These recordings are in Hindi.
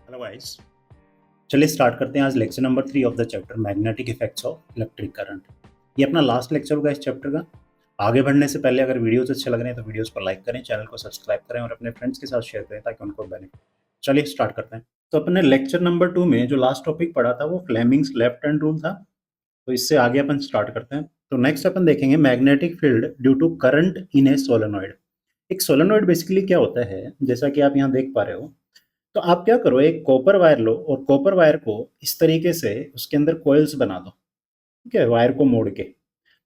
Hello guys. चलिए स्टार्ट करते हैं आज lecture number 3 of the chapter magnetic effects of electric current. ये अपना लास्ट लेक्चर होगा इस चैप्टर का। आगे बढ़ने से पहले अगर वीडियोस अच्छे लग रहे हैं तो वीडियोस को लाइक करें, चैनल को सब्सक्राइब करें और अपने फ्रेंड्स के साथ शेयर करें ताकि उनको बेनिफिट। चलिए स्टार्ट करते हैं। तो अपने लेक्चर नंबर 2 में जो लास्ट टॉपिक पढ़ा था वो फ्लेमिंग्स लेफ्ट हैंड रूल था। तो इससे आगे अपन स्टार्ट करते हैं। तो नेक्स्ट अपन देखेंगे magnetic field due to current in a solenoid. एक सोलेनॉइड बेसिकली क्या होता है, जैसा कि आप यहाँ देख पा रहे हो। तो आप क्या करो, एक कॉपर वायर लो और कॉपर वायर को इस तरीके से उसके अंदर कॉइल्स बना दो। ठीक है, वायर को मोड़ के।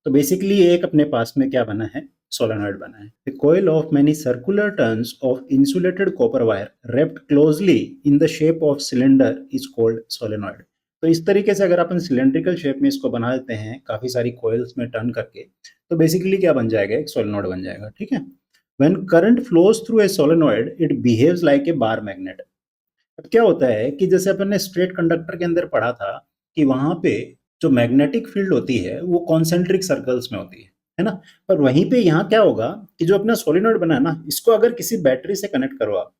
तो बेसिकली एक अपने पास में क्या बना है, सोलेनॉइड बना है। The coil of many circular turns of insulated copper wire raped closely in the shape of cylinder is called solenoid. तो इस तरीके से अगर अपन सिलेंड्रिकल शेप में इसको बना देते हैं काफी सारी कॉइल्स में टर्न करके, तो बेसिकली क्या बन जाएगा, एक सोलेनॉइड बन जाएगा। ठीक है। When current flows through a solenoid, it behaves like a bar magnet. अब क्या होता है कि जैसे अपन ने स्ट्रेट कंडक्टर के अंदर पढ़ा था कि वहां पे जो मैग्नेटिक फील्ड होती है वो कॉन्सेंट्रिक सर्कल्स में होती है ना। पर वहीं पे यहाँ क्या होगा कि जो अपना सोलिनॉइड बना है ना, इसको अगर किसी बैटरी से कनेक्ट करो आप,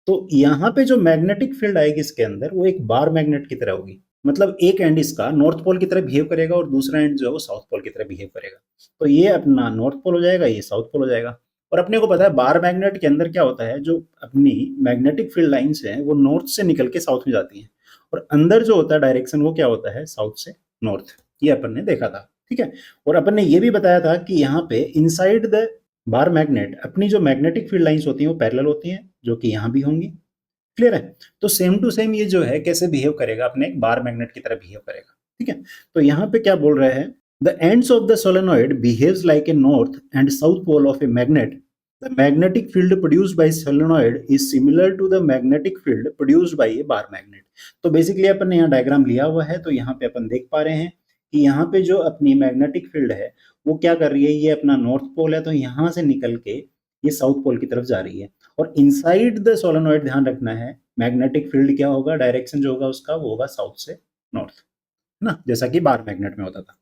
तो यहाँ पे जो मैग्नेटिक फील्ड आएगी इसके अंदर वो एक बार मैग्नेट की तरह होगी। मतलब एक एंड इसका नॉर्थ पोल की तरह बिहेव करेगा और दूसरा एंड जो है वो साउथ पोल की तरह बिहेव करेगा। तो ये अपना नॉर्थ पोल हो जाएगा, ये साउथ पोल हो जाएगा। और अपने को पता है बार मैग्नेट के अंदर क्या होता है, जो अपनी मैग्नेटिक फील्ड लाइंस हैं वो नॉर्थ से निकल के साउथ में जाती हैं, और अंदर जो होता है डायरेक्शन वो क्या होता है, साउथ से नॉर्थ। ये अपन ने देखा था। ठीक है। और अपन ने ये भी बताया था कि यहाँ पे इनसाइड द बार मैग्नेट अपनी जो मैग्नेटिक फील्ड लाइंस होती हैं वो पैरेलल होती हैं, जो कि यहाँ भी होंगी। क्लियर है। तो सेम टू सेम ये जो है कैसे बिहेव करेगा, अपने एक बार मैग्नेट की तरह बिहेव करेगा। ठीक है। तो यहाँ पे क्या बोल रहे हैं, the ends of the solenoid behaves like a north and south pole of a magnet. The magnetic field produced by solenoid is similar to the magnetic field produced by a bar magnet. तो बेसिकली अपन ने यहाँ डायग्राम लिया हुआ है, तो यहाँ पे अपन देख पा रहे हैं कि यहाँ पे जो अपनी मैग्नेटिक फील्ड है वो क्या कर रही है, ये अपना नॉर्थ पोल है तो यहाँ से निकल के ये साउथ पोल की तरफ जा रही है। और इनसाइड द सोलेनॉइड ध्यान रखना है, मैग्नेटिक फील्ड क्या होगा, डायरेक्शन जो होगा उसका वो होगा साउथ से नॉर्थ, है ना, जैसा कि बार मैग्नेट में होता था।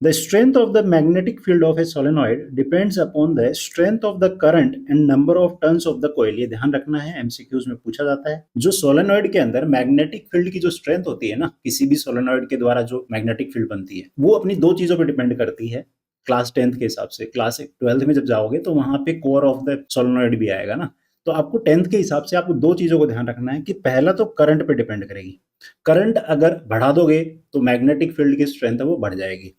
The strength of the magnetic field of A solenoid depends upon the strength of the current and number of turns of the coil. ये ध्यान रखना है, एमसीक्यूज में पूछा जाता है। जो सोलेनॉइड के अंदर मैग्नेटिक फील्ड की जो स्ट्रेंथ होती है ना, किसी भी सोलेनॉइड के द्वारा जो मैग्नेटिक फील्ड बनती है वो अपनी दो चीजों पर डिपेंड करती है। क्लास 10th के हिसाब से, क्लास 12th में जब जाओगे तो वहां पे कोर ऑफ द सोलेनॉइड भी आएगा ना। तो आपको 10th के हिसाब से आपको दो चीजों को ध्यान रखना है कि पहला तो करंट पे डिपेंड करेगी। करंट अगर बढ़ा दोगे तो मैग्नेटिक फील्ड की स्ट्रेंथ है वो बढ़ जाएगी,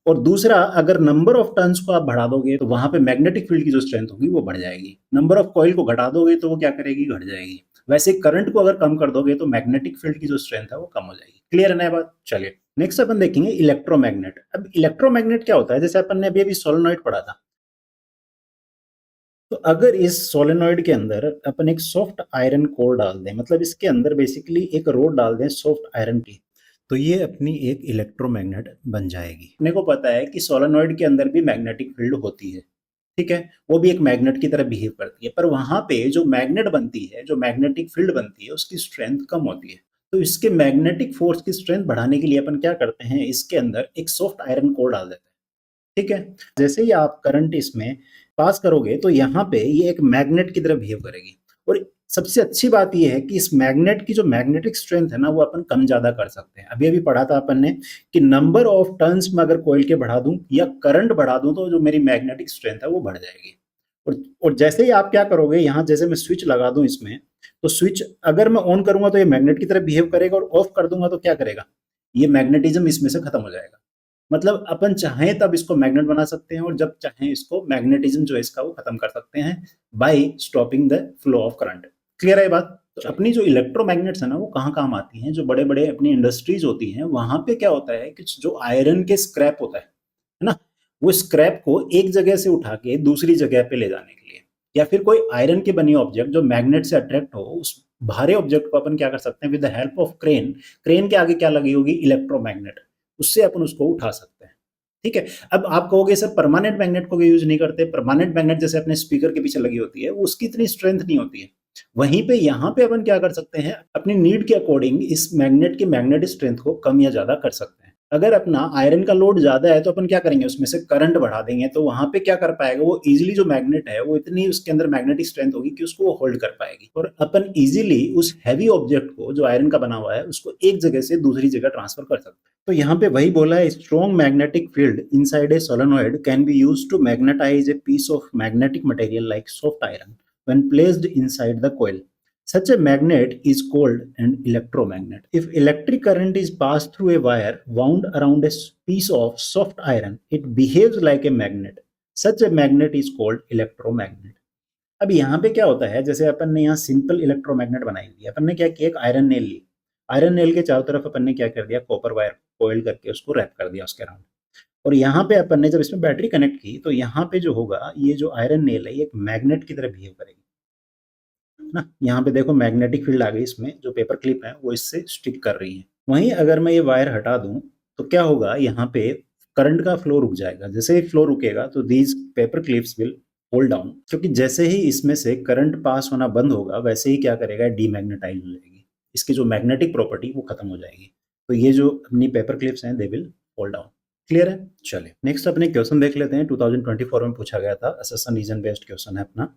और दूसरा अगर नंबर ऑफ टर्न्स को आप बढ़ा दोगे तो वहां पे मैग्नेटिक फील्ड की जो स्ट्रेंथ होगी वो बढ़ जाएगी। नंबर ऑफ कॉइल को घटा दोगे तो वो क्या करेगी, घट जाएगी। वैसे करंट को अगर कम कर दोगे तो मैग्नेटिक फील्ड की जो स्ट्रेंथ है वो कम हो जाएगी। क्लियर है ना बात। चलिए नेक्स्ट अपन देखेंगे इलेक्ट्रोमैग्नेट। अब इलेक्ट्रोमैग्नेट क्या होता है, जैसे अपन ने अभी अभी सोलेनॉइड पढ़ा था, तो अगर इस सोलेनॉइड के अंदर अपन एक सॉफ्ट आयरन कोर डाल दें, मतलब इसके अंदर बेसिकली एक रोड डाल दें सॉफ्ट आयरन की, तो ये अपनी एक इलेक्ट्रोमैग्नेट बन जाएगी। अपने को पता है कि सोलेनॉइड के अंदर भी मैग्नेटिक फील्ड होती है। ठीक है, वो भी एक मैग्नेट की तरह बिहेव करती है, पर वहां पे जो मैग्नेट बनती है, जो मैग्नेटिक फील्ड बनती है, उसकी स्ट्रेंथ कम होती है। तो इसके मैग्नेटिक फोर्स की स्ट्रेंथ बढ़ाने के लिए अपन क्या करते हैं, इसके अंदर एक सॉफ्ट आयरन कोर डाल देते हैं। ठीक है। जैसे ही आप करंट इसमें पास करोगे तो यहाँ पे ये एक मैग्नेट की तरह बिहेव करेगी। और सबसे अच्छी बात ये है कि इस मैग्नेट की जो मैग्नेटिक स्ट्रेंथ है ना वो अपन कम ज्यादा कर सकते हैं। अभी अभी पढ़ा था अपन ने कि नंबर ऑफ टर्न्स में अगर कॉइल के बढ़ा दूं या करंट बढ़ा दूं तो जो मेरी मैग्नेटिक स्ट्रेंथ है वो बढ़ जाएगी। और जैसे ही आप क्या करोगे, यहाँ जैसे मैं स्विच लगा दूं इसमें, तो स्विच अगर मैं ऑन करूंगा तो ये मैग्नेट की तरह बिहेव करेगा, और ऑफ कर दूंगा तो क्या करेगा, ये मैग्नेटिज्म इसमें से खत्म हो जाएगा। मतलब अपन चाहें तब इसको मैग्नेट बना सकते हैं, और जब चाहें इसको मैग्नेटिज्म जो है इसका वो खत्म कर सकते हैं by stopping the flow of current. Clear है बात। तो अपनी जो इलेक्ट्रोमैग्नेट्स है ना वो कहाँ काम आती हैं, जो बड़े बड़े अपनी इंडस्ट्रीज होती हैं वहां पे क्या होता है कि जो आयरन के स्क्रैप होता है ना, वो स्क्रैप को एक जगह से उठा के दूसरी जगह पे ले जाने के लिए, या फिर कोई आयरन की बनी ऑब्जेक्ट जो मैग्नेट से अट्रैक्ट हो, उस भारे ऑब्जेक्ट को अपन क्या कर सकते हैं, with the help of crane. Crane के आगे क्या लगी होगी, इलेक्ट्रोमैग्नेट, उससे अपन उसको उठा सकते हैं। ठीक है। अब आप कहोगे सर परमानेंट मैग्नेट को यूज नहीं करते, परमानेंट मैग्नेट जैसे अपने स्पीकर के पीछे लगी होती है उसकी इतनी स्ट्रेंथ नहीं होती है। वहीं पे यहाँ पे अपन क्या कर सकते हैं, अपनी नीड के अकॉर्डिंग इस मैग्नेट की मैग्नेटिक स्ट्रेंथ को कम या ज्यादा कर सकते हैं। अगर अपना आयरन का लोड ज़्यादा है तो अपन क्या करेंगे, उसमें से करंट बढ़ा देंगे, तो वहाँ पे क्या कर पाएगा वो ईज़िली, जो मैग्नेट है वो इतनी उसके अंदर मैग्नेटिक स्ट्रेंथ होगी कि उसको वो होल्ड कर पाएगी और अपन ईज़िली उस हेवी ऑब्जेक्ट को जो आयरन का बना हुआ है उसको एक जगह से दूसरी जगह ट्रांसफर कर सकते हैं। तो यहाँ पे वही बोला है, strong magnetic field inside a solenoid can be used to magnetise a piece of magnetic material like soft iron when placed inside the coil. Such a magnet is called an electromagnet. If electric current is passed through a wire wound around a piece of soft iron, it behaves like a magnet. Such a magnet is called electromagnet. अब यहाँ पे क्या होता है, जैसे अपन ने यहाँ सिंपल इलेक्ट्रोमैग्नेट बनाई हुई है, अपन ने क्या किया, एक आयरन नेल ली, आयरन नेल के चारों तरफ अपन ने क्या कर दिया, कॉपर वायर कोइल करके उसको रैप कर दिया उसके अराउंड। और यहाँ पे अपन ने जब इसमें बैटरी कनेक्ट की तो यहाँ पे जो होगा, ये जो आयरन नेल है ये एक मैग्नेट की तरह बिहेव करेगी ना। यहाँ पे देखो मैग्नेटिक फील्ड आ गई, इसमें जो पेपर क्लिप है वो इससे स्टिक कर रही है। वहीं अगर मैं ये वायर हटा दूं तो क्या होगा, यहाँ पे करंट का फ्लो रुक जाएगा। जैसे ही फ्लो रुकेगा तो these paper clips will hold down, क्योंकि जैसे ही इसमें से करंट पास होना बंद होगा वैसे ही क्या करेगा, डीमैग्नेटाइज हो जाएगी, इसकी जो मैग्नेटिक प्रॉपर्टी वो खत्म हो जाएगी। तो ये जो अपनी पेपर क्लिप्स हैं they will hold down. Clear है? चलिए नेक्स्ट अपने क्वेश्चन देख लेते हैं। 2024 में पूछा गया था, असर्शन रीजन बेस्ड क्वेश्चन है अपना।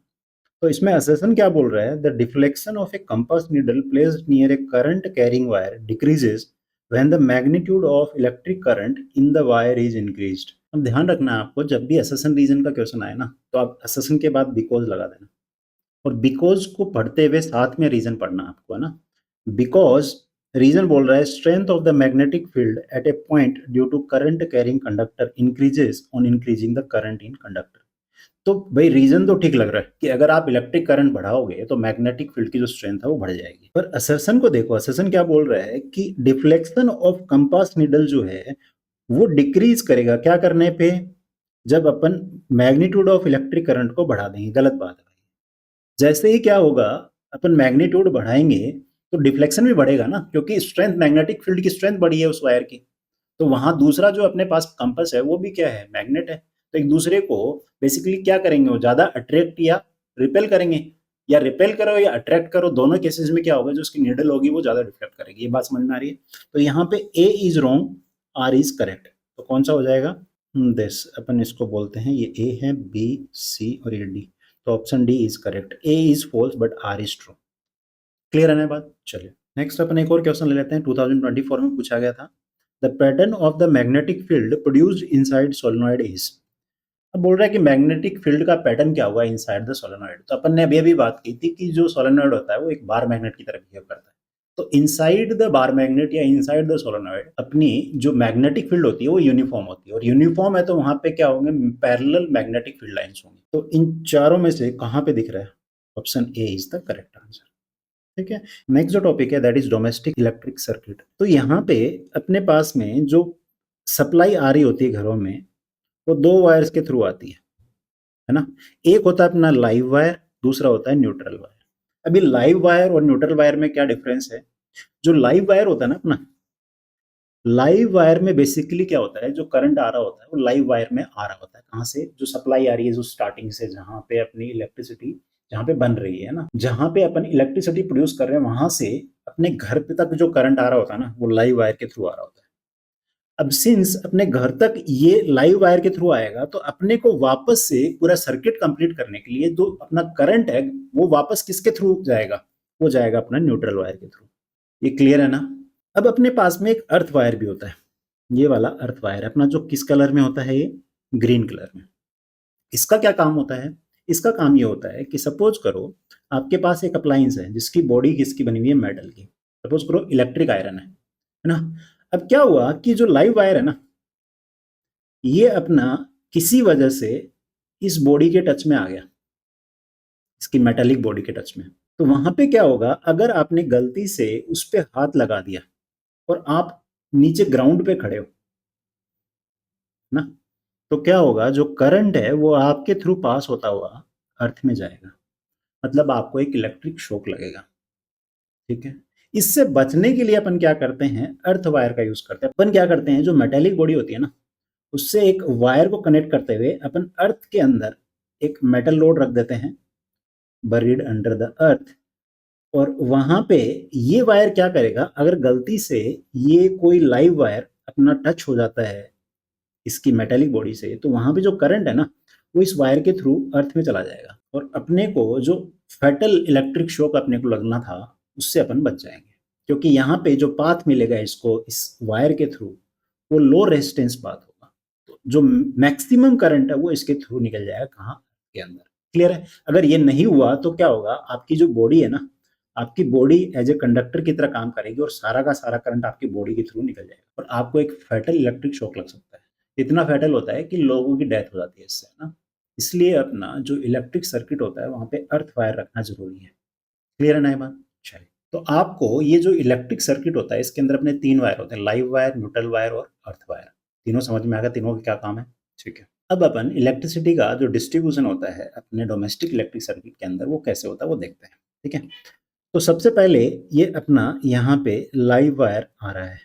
तो इसमें असर्शन क्या बोल रहा है, the deflection of A compass needle placed near A current carrying wire decreases when the magnitude of electric current in the wire is increased. अब ध्यान रखना है आपको, जब भी असर्शन रीजन का क्वेश्चन आए ना तो आप असर्शन के बाद बिकॉज लगा देना, और बिकॉज को पढ़ते हुए साथ में रीजन पढ़ना आपको, है ना। बिकॉज रीजन बोल रहा है strength of the magnetic field at a point due to current carrying conductor increases on increasing the current in conductor. तो भाई रीजन तो ठीक लग रहा है कि अगर आप इलेक्ट्रिक करंट बढ़ाओगे तो मैग्नेटिक फील्ड की जो स्ट्रेंथ है वो बढ़ जाएगी। पर असर्शन को देखो, असर्शन क्या बोल रहा है कि डिफ्लेक्शन ऑफ कंपास नीडल जो है वो डिक्रीज करेगा क्या करने पे, जब अपन मैग्नीट्यूड ऑफ इलेक्ट्रिक करंट को बढ़ा देंगे। गलत बात है। जैसे ही क्या होगा, अपन मैग्नीट्यूड बढ़ाएंगे तो डिफ्लेक्शन भी बढ़ेगा ना, क्योंकि स्ट्रेंथ, मैग्नेटिक फील्ड की स्ट्रेंथ बढ़ी है उस वायर की। तो वहां दूसरा जो अपने पास कंपास है वो भी क्या है, मैग्नेट है। तो एक दूसरे को बेसिकली क्या करेंगे, वो ज्यादा अट्रैक्ट या रिपेल करेंगे, या रिपेल करो या अट्रैक्ट करो, दोनों केसेस में क्या होगा, जो उसकी नीडल होगी वो ज्यादा डिफ्लेक्ट करेगी। ये बात समझ में आ रही है? तो यहाँ पे A is wrong, R is correct. तो कौन सा हो जाएगा, दिस अपन इसको बोलते हैं, ये ए है, बी सी और ये डी। तो option D is correct, A is false but R is true. Clear है ना बात? चलिए नेक्स्ट अपन एक और क्वेश्चन ले लेते हैं। 2024 में पूछा गया था, the pattern of the magnetic field produced inside solenoid is. अब बोल रहा है कि मैग्नेटिक फील्ड का पैटर्न क्या हुआ इनसाइड द सोलेनॉइड। तो अपन ने अभी अभी बात की थी कि जो सोलेनॉइड होता है वो एक बार मैग्नेट की तरह बिहेव करता है। तो इनसाइड द बार मैग्नेट या इनसाइड द सोलेनॉइड अपनी जो मैग्नेटिक फील्ड होती है वो यूनिफॉर्म होती है, और यूनिफॉर्म है तो वहां पे क्या होंगे, पैरेलल मैग्नेटिक फील्ड लाइंस होंगी। तो इन चारों में से कहां पे दिख रहा है, option A is the correct answer. ठीक है, नेक्स्ट जो टॉपिक है that is domestic electric circuit. तो यहाँ पे अपने पास में जो सप्लाई आ रही होती है घरों में वो दो वायर्स के थ्रू आती है ना। एक होता है अपना लाइव वायर, दूसरा होता है न्यूट्रल वायर। अभी लाइव वायर और न्यूट्रल वायर में क्या डिफरेंस है, जो लाइव वायर होता है ना अपना, लाइव वायर में बेसिकली क्या होता है, जो करंट आ रहा होता है वो लाइव वायर में आ रहा होता है। कहाँ से, जो सप्लाई आ रही है, जो स्टार्टिंग से जहाँ पे अपनी इलेक्ट्रिसिटी जहाँ पे बन रही है ना, जहाँ पे अपन इलेक्ट्रिसिटी प्रोड्यूस कर रहे हैं वहां से अपने घर पे तक जो करंट आ रहा होता है ना वो लाइव वायर के थ्रू आ रहा होता है। अब सिंस अपने घर तक ये लाइव वायर के थ्रू आएगा तो अपने को वापस से पूरा सर्किट कंप्लीट करने के लिए जो अपना करंट है वो वापस किसके थ्रू जाएगा, वो जाएगा अपना न्यूट्रल वायर के थ्रू। ये क्लियर है ना। अब अपने पास में एक अर्थ वायर भी होता है, ये वाला अर्थ वायर अपना जो किस कलर में होता है, ये ग्रीन कलर में। इसका क्या काम होता है, इसका काम ये होता है कि सपोज करो आपके पास एक अप्लायंस है जिसकी बॉडी किसकी बनी हुई है, मेटल की। सपोज करो इलेक्ट्रिक आयरन है ना। अब क्या हुआ कि जो लाइव वायर है ना ये अपना किसी वजह से इस बॉडी के टच में आ गया, इसकी मेटालिक बॉडी के टच में। तो वहां पे क्या होगा, अगर आपने गलती से उस पे हाथ लगा दिया और आप नीचे ग्राउंड पे खड़े हो ना, तो क्या होगा, जो करंट है वो आपके थ्रू पास होता हुआ अर्थ में जाएगा, मतलब आपको एक इलेक्ट्रिक शॉक लगेगा। ठीक है, इससे बचने के लिए अपन क्या करते हैं, अर्थ वायर का यूज करते हैं। अपन क्या करते हैं, जो मेटालिक बॉडी होती है ना उससे एक वायर को कनेक्ट करते हुए अपन अर्थ के अंदर एक मेटल लोड रख देते हैं, बरीड अंडर द अर्थ। और वहां पे ये वायर क्या करेगा, अगर गलती से ये कोई लाइव वायर अपना टच हो जाता है इसकी मेटेलिक बॉडी से, तो वहाँ पे जो करंट है ना, वो इस वायर के थ्रू अर्थ में चला जाएगा और अपने को जो फैटल इलेक्ट्रिक शॉक अपने को लगना था, उससे अपन बच जाएँगे। क्योंकि यहाँ पे जो पाथ मिलेगा इसको इस वायर के थ्रू, वो लो रेजिस्टेंस पाथ होगा। तो जो मैक्सिमम करंट है वो इसके थ्रू निकल जाएगा कहाँ? के अंदर। क्लियर है? अगर ये नहीं हुआ तो क्या होगा? आपकी जो बॉडी है ना, आपकी बॉडी एज़ ए कंडक्टर की तरह काम करेगी और सारा का सारा करंट आपकी बॉडी के थ्रू निकल जाएगा और आपको एक फैटल इलेक्ट्रिक शॉक लग सकता है। इतना फैटल होता है कि लोगों की डेथ हो जाती है इससे, है ना? इसलिए अपना जो इलेक्ट्रिक सर्किट होता है, वहाँ पे अर्थ वायर रखना ज़रूरी है। क्लियर है ना ये बात? चलिए, तो आपको ये जो इलेक्ट्रिक सर्किट होता है, इसके अंदर अपने 3 वायर होते हैं, लाइव वायर, न्यूट्रल वायर और अर्थ वायर। तीनों समझ में आ गया, तीनों का क्या काम है? ठीक है। अब अपन इलेक्ट्रिसिटी का जो डिस्ट्रीब्यूशन होता है अपने डोमेस्टिक इलेक्ट्रिक सर्किट के अंदर, वो कैसे होता है, वो देखते हैं। ठीक है? तो सबसे पहले ये अपना यहाँ पे लाइव वायर आ रहा है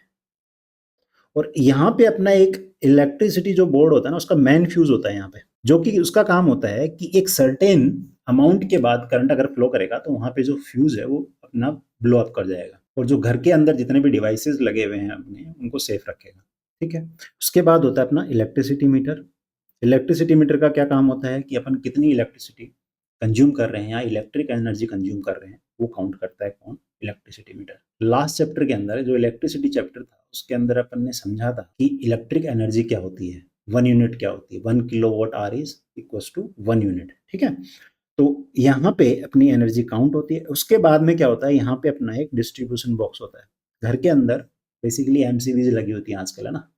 और यहाँ पे अपना एक इलेक्ट्रिसिटी जो बोर्ड होता है ना, उसका मेन फ्यूज होता है यहाँ पे, जो कि उसका काम होता है कि एक सर्टेन अमाउंट के बाद करंट अगर फ्लो करेगा तो वहाँ पे जो फ्यूज है वो अपना ब्लो अप कर जाएगा और जो घर के अंदर जितने भी डिवाइसेस लगे हुए हैं अपने, उनको सेफ रखेगा। ठीक है? उसके बाद होता है अपना इलेक्ट्रिसिटी मीटर। इलेक्ट्रिसिटी मीटर का क्या काम होता है कि अपन कितनी इलेक्ट्रिसिटी कंज्यूम कर रहे हैं या इलेक्ट्रिक एनर्जी कंज्यूम कर रहे हैं, वो काउंट करता है कौन? Electricity metre. लास्ट चैप्टर के अंदर जो इलेक्ट्रिसिटी चैप्टर था, उसके अंदर अपन ने समझा था कि इलेक्ट्रिक एनर्जी क्या होती है, 1 यूनिट क्या होती है, 1 kilowatt hour is equals to 1 unit. ठीक है? तो यहाँ पे अपनी एनर्जी काउंट होती है। उसके बाद में क्या होता है, यहाँ पे अपना एक डिस्ट्रीब्यूशन बॉक्स होता है। घर के अंदर बेसिकली एमसीबीज लगी होती हैं आजकल, है ना?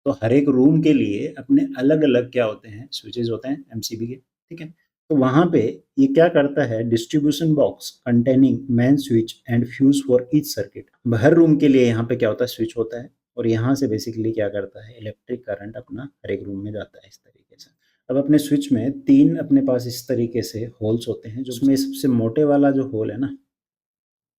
तो हर एक रूम के लिए अपने अलग-अलग क्या होते हैं, स्विचेज़ होते हैं एमसीबी के, ठीक है? तो वहाँ पे ये क्या करता है, distribution box containing main switch and fuse for each circuit. अब हर रूम के लिए यहाँ पे क्या होता है, स्विच होता है और यहाँ से बेसिकली क्या करता है, इलेक्ट्रिक करंट अपना हर एक रूम में जाता है इस तरीके से। अब अपने स्विच में 3 अपने पास इस तरीके से होल्स होते हैं, जिसमें सबसे मोटे वाला जो होल है ना,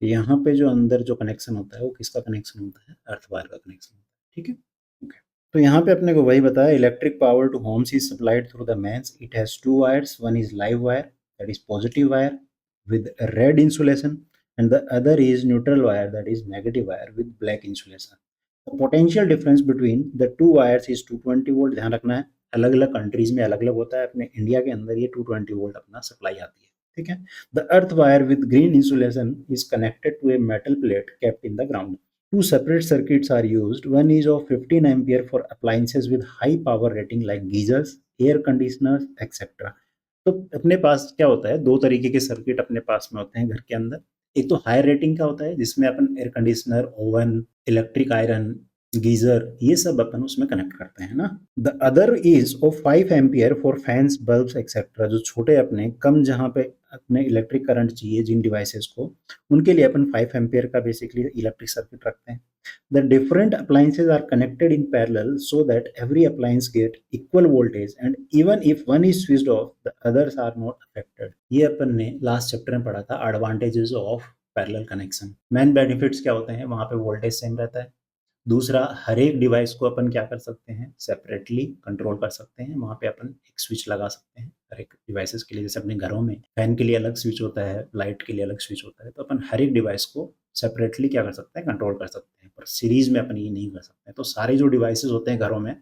यहाँ पे जो अंदर जो कनेक्शन होता है, वो किसका कनेक्शन होता है? अर्थ वायर का कनेक्शन होता है। ठीक है? ओके। तो यहाँ पे अपने को वही बताया, electric power to homes is supplied through the mains. It has 2 wires, one is live wire, that is positive wire with red insulation, and the other is neutral wire, that is negative wire with black insulation. The potential difference between the 2 wires is 220 volt. ध्यान रखना है, अलग-अलग कंट्रीज में अलग-अलग होता है। अपने इंडिया के अंदर ये 220 वोल्ट अपना सप्लाई आती है। ठीक है? The earth wire with green insulation is connected to a metal plate kept in the ground. Two separate circuits are used. One is of 15 ampere for appliances with high power rating like geysers, air conditioners, etc. तो अपने पास क्या होता है, 2 तरीके के सर्किट अपने पास में होते हैं घर के अंदर। एक तो हाई रेटिंग का होता है, जिसमें अपन air conditioner, oven, electric iron, geyser, ये सब अपन उसमें कनेक्ट करते हैं ना। The other is of 5 ampere for fans, bulbs etcetera. जो छोटे अपने कम जहाँ पे अपने इलेक्ट्रिक करंट चाहिए जिन डिवाइसेस को, उनके लिए अपन 5 एम्पीयर का बेसिकली इलेक्ट्रिक सर्किट रखते हैं। The different appliances are connected in parallel so that every appliance get equal voltage and even if one is switched off, the others are not affected. ये अपन ने लास्ट चैप्टर में पढ़ा था, advantages of parallel connection. Main benefits क्या होते हैं, वहाँ पे वोल्टेज सेम रहता है। दूसरा, हर एक डिवाइस को अपन क्या कर सकते हैं, सेपरेटली कंट्रोल कर सकते हैं। वहाँ पे अपन एक स्विच लगा सकते हैं हर एक डिवाइसेस के लिए। जैसे अपने घरों में फैन के लिए अलग स्विच होता है, लाइट के लिए अलग स्विच होता है, तो अपन हर एक डिवाइस को सेपरेटली क्या कर सकते हैं, कंट्रोल कर सकते हैं। पर सीरीज में अपन ये नहीं कर सकते। तो सारे जो डिवाइसेस होते हैं घरों में,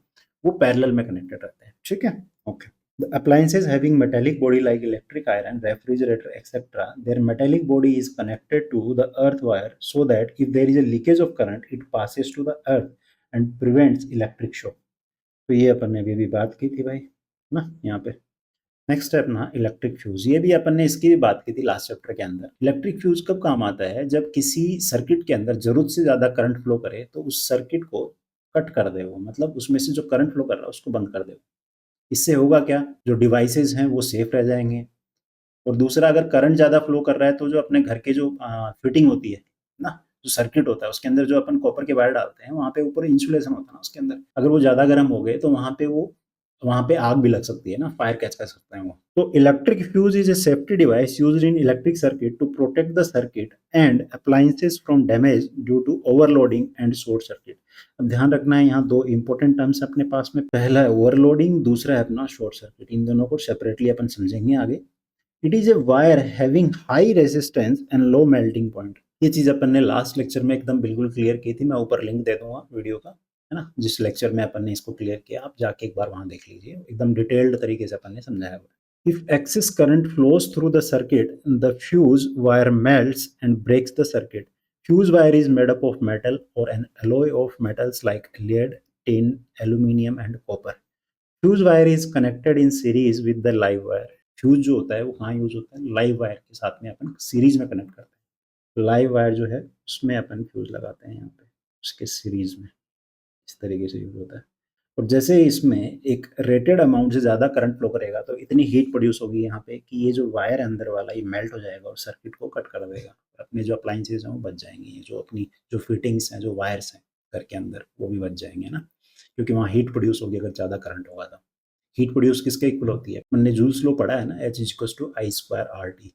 वो पैरेलल में कनेक्टेड रहते हैं। ठीक है? Okay. The appliances having metallic body like electric iron, refrigerator, etc., their metallic body is connected to the earth wire so that if there is a leakage of current, it passes to the earth and prevents electric shock. तो ये अपन ने अभी बात की थी भाई, ना यहाँ पे। नेक्स्ट है अपना इलेक्ट्रिक फ्यूज। ये भी अपन ने इसकी भी बात की थी लास्ट चैप्टर के अंदर। इलेक्ट्रिक फ्यूज कब काम आता है, जब किसी सर्किट के अंदर जरूरत से ज्यादा करंट फ्लो करे तो उस सर्किट को कट कर दे वो, मतलब उसमें से जो करंट फ्लो कर रहा है उसको बंद कर दे। इससे होगा क्या, जो डिवाइसेस हैं वो सेफ रह जाएंगे। और दूसरा, अगर करंट ज़्यादा फ्लो कर रहा है तो जो अपने घर के जो फिटिंग होती है ना, जो सर्किट होता है उसके अंदर जो अपन कॉपर के वायर डालते हैं, वहाँ पे ऊपर इंसुलेशन होता है ना उसके अंदर, अगर वो ज़्यादा गर्म हो गए तो वहाँ पे आग भी लग सकती है ना, फायर कैच कर सकते हैं वो। तो electric fuse is a safety device used in electric circuit to protect the circuit and appliances from damage due to overloading and short circuit. अब ध्यान रखना है, यहाँ 2 इंपॉर्टेंट टर्म्स अपने पास में, पहला है ओवरलोडिंग, दूसरा है अपना शॉर्ट सर्किट। इन दोनों को सेपरेटली अपन समझेंगे आगे। It is a wire having high resistance and low melting point. ये चीज अपन ने लास्ट लेक्चर में एकदम बिल्कुल क्लियर की थी, मैं ऊपर लिंक दे दूंगा वीडियो का, है है ना, जिस लेक्चर में अपन ने इसको क्लियर किया, आप जाके एक बार वहाँ देख लीजिए, एकदम डिटेल्ड तरीके से अपन ने समझाया हुआ है। If excess current flows through the circuit, the fuse wire melts and breaks the circuit. Fuse wire is made up of metal or an alloy of metals like lead, tin, aluminum and copper. Fuse wire is connected in series with the live wire. Fuse जो होता है वो कहाँ यूज होता है, लाइव वायर के साथ में अपन सीरीज में कनेक्ट करते हैं। लाइव वायर जो है उसमें अपन फ्यूज लगाते हैं यहाँ पे, उसके सीरीज में इस तरीके से यूज होता है। और जैसे इसमें एक रेटेड अमाउंट से ज़्यादा करंट फ्लो करेगा तो इतनी हीट प्रोड्यूस होगी यहाँ पे कि ये जो वायर है अंदर वाला ये मेल्ट हो जाएगा और सर्किट को कट कर देगा। अपने जो अप्लाइंसेज हैं वो बच जाएंगी, जो अपनी जो फिटिंग्स हैं, जो वायर्स हैं घर के अंदर, वो भी बच जाएंगे ना, क्योंकि वहाँ हीट प्रोड्यूस होगी अगर ज़्यादा करंट होगा तो। हीट प्रोड्यूस किसके इक्वल होती है, हमने जूल्स लॉ पढ़ा है ना, H=I²RT।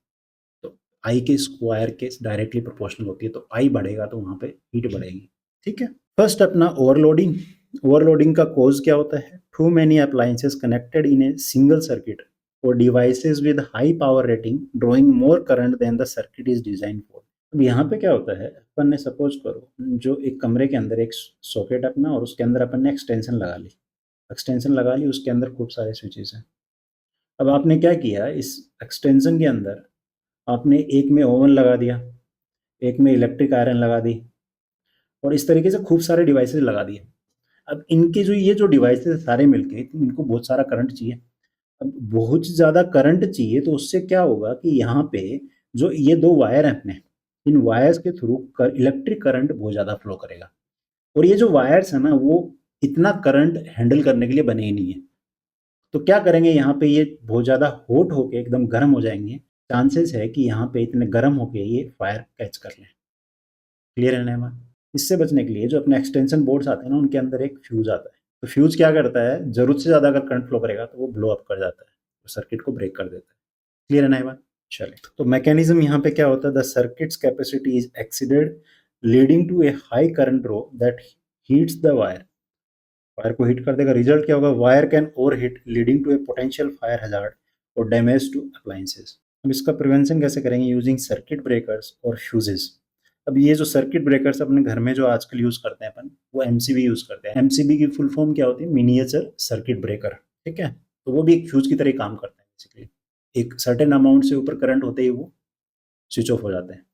तो आई के स्क्वायर के डायरेक्टली प्रोपोर्शनल होती है, तो आई बढ़ेगा तो वहाँ पे हीट बढ़ेगी। ठीक है, फर्स्ट अपना ओवरलोडिंग। ओवरलोडिंग का कॉज क्या होता है, too many appliances connected in a single circuit और devices with high power rating drawing more current than the circuit is design for. अब यहाँ पे क्या होता है, अपन ने सपोज करो जो एक कमरे के अंदर एक सॉकेट अपना और उसके अंदर अपन ने एक्सटेंशन लगा ली, उसके अंदर खूब सारे स्विचेस हैं। अब आपने क्या किया, इस एक्सटेंशन के अंदर आपने एक में ओवन लगा दिया, एक में इलेक्ट्रिक आयरन लगा दी और इस तरीके से खूब सारे डिवाइसेस लगा दिए। अब इनके जो ये जो डिवाइसेस सारे मिलके इनको बहुत सारा करंट चाहिए। अब बहुत ज़्यादा करंट चाहिए तो उससे क्या होगा कि यहाँ पे जो ये दो वायर हैं अपने, इन वायर्स के थ्रू इलेक्ट्रिक करंट बहुत ज़्यादा फ्लो करेगा और ये जो वायर्स है ना वो इतना करंट हैंडल करने के लिए बने ही नहीं है। तो क्या करेंगे, यहाँ पे ये बहुत ज़्यादा हॉट होके एकदम गर्म हो जाएंगे, चांसेस है कि यहाँ पे इतने गर्म होके ये फायर कैच कर लें। क्लियर है ना। इससे बचने के लिए जो अपने एक्सटेंशन बोर्ड्स आते हैं ना उनके अंदर एक फ्यूज आता है। तो फ्यूज क्या करता है, जरूरत से ज़्यादा अगर करंट फ्लो करेगा तो वो ब्लो अप कर जाता है, तो सर्किट को ब्रेक कर देता है। क्लियर है ना ये बात। चलिए, तो मैकेनिज्म यहाँ पे क्या होता है, the circuit's capacity is exceeded leading to a high current draw that heats the wire. Wire को हीट कर देगा, रिजल्ट क्या होगा, wire can over heat leading to a potential fire hazard और डैमेज टू अप्लायंसेस। अब इसका प्रिवेंशन कैसे करेंगे, यूजिंग सर्किट ब्रेकर्स और फ्यूजेस। अब ये जो सर्किट ब्रेकर्स अपने घर में जो आजकल यूज करते हैं अपन, वो एमसीबी यूज करते हैं। एमसीबी की फुल फॉर्म क्या होती है, मिनिएचर सर्किट ब्रेकर। ठीक है, तो वो भी एक फ्यूज की तरह काम करते हैं बेसिकली। एक सर्टेन अमाउंट से ऊपर करंट होते ही वो स्विच ऑफ हो जाते हैं।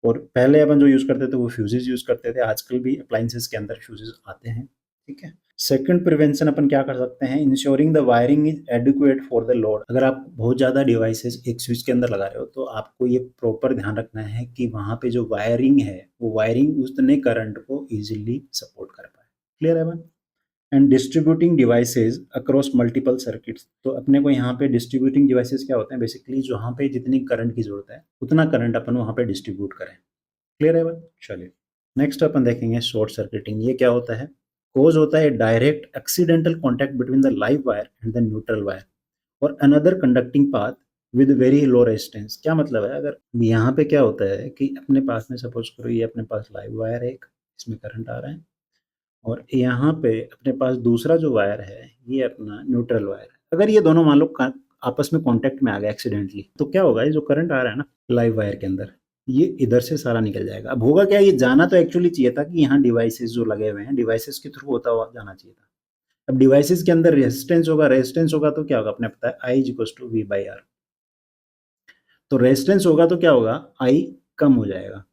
और पहले अपन जो यूज करते थे वो फ्यूजेस यूज करते थे, आजकल भी अप्लाइंसेस के अंदर फ्यूजेस आते हैं। ठीक है, सेकंड प्रिवेंशन अपन क्या कर सकते हैं, ensuring the wiring is adequate for the load. अगर आप बहुत ज़्यादा डिवाइसेस एक स्विच के अंदर लगा रहे हो तो आपको ये प्रॉपर ध्यान रखना है कि वहाँ पे जो वायरिंग है वो वायरिंग उतने करंट को इजीली सपोर्ट कर पाए। क्लियर है one. And distributing devices across multiple circuits. तो अपने को यहाँ पे डिस्ट्रीब्यूटिंग डिवाइसेस क्या होते हैं, बेसिकली जहाँ पे जितनी करंट की जरूरत है उतना करंट अपन वहाँ पे डिस्ट्रीब्यूट करें। क्लियर है वन। चलिए, नेक्स्ट अपन देखेंगे शॉर्ट सर्किटिंग। ये क्या होता है, कोज होता है direct accidental contact between the live wire and the neutral wire और another conducting path with very low resistance. क्या मतलब है, अगर यहाँ पे क्या होता है कि अपने पास में सपोज करो ये अपने पास लाइव वायर है एक, इसमें करंट आ रहा है और यहाँ पे अपने पास दूसरा जो वायर है ये अपना न्यूट्रल वायर है। अगर ये दोनों मान लो आपस में कांटेक्ट में आ गया एक्सीडेंटली, तो क्या होगा, ये जो करंट आ रहा है ना लाइव वायर के अंदर, ये इधर से सारा निकल जाएगा। अब होगा क्या, ये जाना तो एक्चुअली चाहिए था कि यहाँ डिवाइसेस जो लगे हुए हैं डिवाइसेस के थ्रू होता हुआ जाना चाहिए था। अब डिवाइसेस के अंदर रेजिस्टेंस होगा तो क्या होगा, अपने पता है I=V/R। तो रेजिस्टेंस होगा तो क्या होगा, I कम हो जाएगा।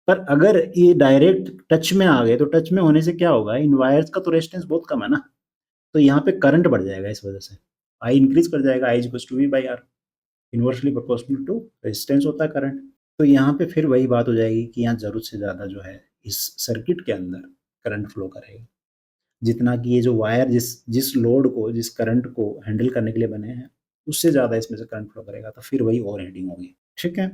पर अगर ये डायरेक्ट टच में आ गए तो टच में होने से क्या होगा, इन वायर्स का तो रेजिस्टेंस बहुत कम है ना, तो यहाँ पे करंट बढ़ जाएगा, इस वजह से I इंक्रीज कर जाएगा। I=V/R, inversely proportional to resistance होता है करंट। तो यहाँ पे फिर वही बात हो जाएगी कि यहाँ जरूरत से ज़्यादा जो है इस सर्किट के अंदर करंट फ्लो करेगा, जितना कि ये जो वायर जिस जिस लोड को जिस करंट को हैंडल करने के लिए बने हैं उससे ज़्यादा इसमें से करंट फ्लो करेगा, तो फिर वही ओवर हीटिंग होगी। ठीक है,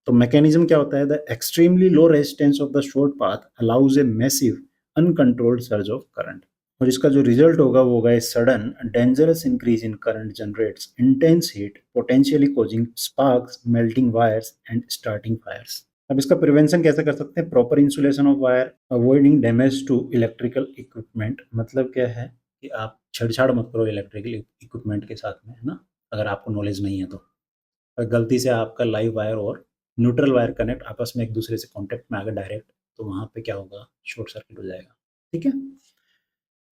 तो मैकेनिज्म क्या होता है, the extremely low resistance of the short path allows a massive uncontrolled surge of current. और इसका जो रिजल्ट होगा वो होगा sudden dangerous increase in current generates intense heat potentially causing sparks melting wires and starting fires. अब इसका प्रिवेंशन कैसे कर सकते हैं, proper insulation of wire, avoiding damage to electrical equipment. मतलब क्या है कि आप छेड़छाड़ मत करो इलेक्ट्रिकल इक्विपमेंट के साथ में, है ना, अगर आपको नॉलेज नहीं है तो। अगर गलती से आपका लाइव वायर और न्यूट्रल वायर कनेक्ट आपस में एक दूसरे से कॉन्टेक्ट में आ गया डायरेक्ट, तो वहाँ पे क्या होगा, शॉर्ट सर्किट हो जाएगा। ठीक है,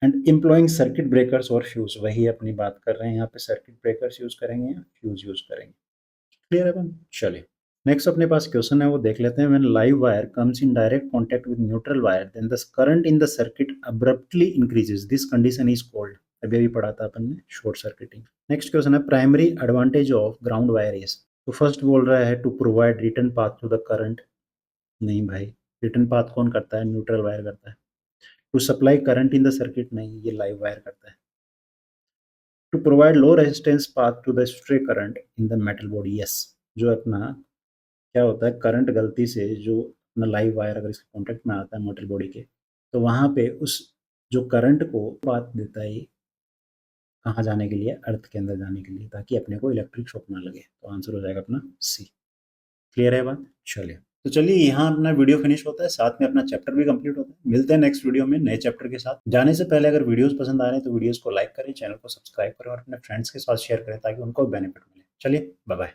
एंड एम्प्लॉइंग सर्किट ब्रेकर्स और फ्यूज, वही अपनी बात कर रहे हैं यहाँ पे, सर्किट ब्रेकर्स यूज करेंगे या फ्यूज यूज करेंगे। क्लियर है अपन? चलिए नेक्स्ट अपने पास क्वेश्चन है वो देख लेते हैं। When live wire comes in direct contact with neutral wire then the current in the circuit abruptly increases, this condition is called, अभी अभी पढ़ा था अपन ने, शॉर्ट सर्किटिंग। नेक्स्ट क्वेश्चन है primary advantage of ground wire is, तो फर्स्ट बोल रहा है to provide return path to the current, नहीं भाई, रिटर्न पाथ कौन करता है? न्यूट्रल वायर करता है। To supply current in the circuit, नहीं, ये लाइव वायर करता है। To provide low resistance path to the stray current in the metal body, yes, जो अपना क्या होता है, करंट गलती से जो अपना लाइव वायर अगर इसके कॉन्टेक्ट में आता है मेटल बॉडी के, तो वहाँ पे उस जो करंट को पाथ देता है, कहाँ जाने के लिए? अर्थ के अंदर जाने के लिए, ताकि अपने को इलेक्ट्रिक शॉक ना लगे। तो आंसर हो जाएगा अपना सी। क्लियर है बात? चलिए, तो चलिए यहाँ अपना वीडियो फिनिश होता है, साथ में अपना चैप्टर भी कंप्लीट होता है। मिलते हैं नेक्स्ट वीडियो में नए चैप्टर के साथ। जाने से पहले अगर वीडियोस पसंद आ रहे हैं तो वीडियोस को लाइक करें, चैनल को सब्सक्राइब करें और अपने फ्रेंड्स के साथ शेयर करें ताकि उनको भी बेनिफिट मिले। चलिए, बाय बाय।